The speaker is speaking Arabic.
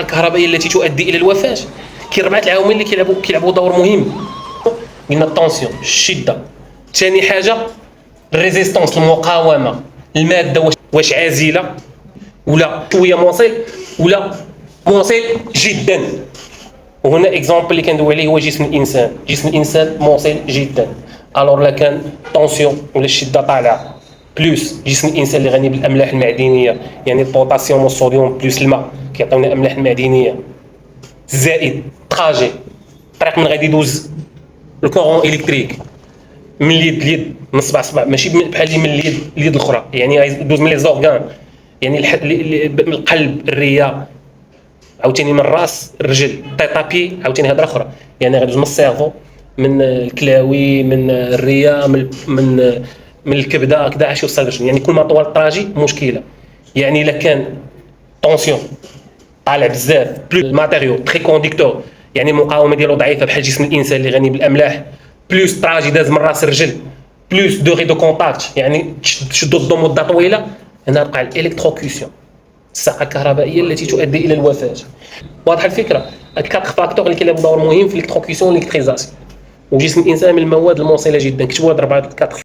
الكهربائيه التي تؤدي الى الوفاه. كاين 4 العوامل اللي كيلعبوا دور مهم. قلنا الطونسيون، الشده. ثاني حاجه الريزيستانس، المقاومه، الماده واش عازله ولا شويه موصل ولا موصل جدا. وهنا اكزامبل اللي كندوي عليه هو جسم الانسان. جسم الانسان موصل جدا. الوغ لا كان طونسيون ولا الشده طالعه بلوس جسم الانسان اللي غني بالاملاح المعدنيه، يعني البوتاسيوم والصوديوم بلوس الماء كيعطيونا الاملاح المعدنيه، زائد طراجي، الطريق من غادي يدوز الكورون الكتريك من اليد ليد، من صبع صبع، ماشي بحال اللي من اليد ليد الاخرى، يعني يدوز من لي زورغان، يعني من القلب الريه، عاوتاني من الراس الرجل طيطابي، عاوتاني هضره اخرى، يعني غيدوز من السيرفو، من الكلاوي، من الريه، من الكبده كذا عاد يوصل. يعني كل ما طول الطراجي مشكله. يعني الا كان طونسيون طالع بزاف بلو الماتيريو تري كونديكتور، يعني المقاومه ديالو ضعيفه بحال جسم الانسان اللي غني بالاملاح، بلوس طراجي داز من راس الرجل، بلوس دوغي دو كونتاكت، يعني تشدو الضم مده طويله، هنا وقع الالكتروكيسيون، الساعه الكهربائيه التي تؤدي الى الوفاه. واضحه الفكره؟ الكاتر فاكتور اللي كيلعبوا دور مهم في الالكتروكيسيون والالكتريزاسيون. وجسم الانسان من المواد الموصله جدا، كتبوا هاد 4 4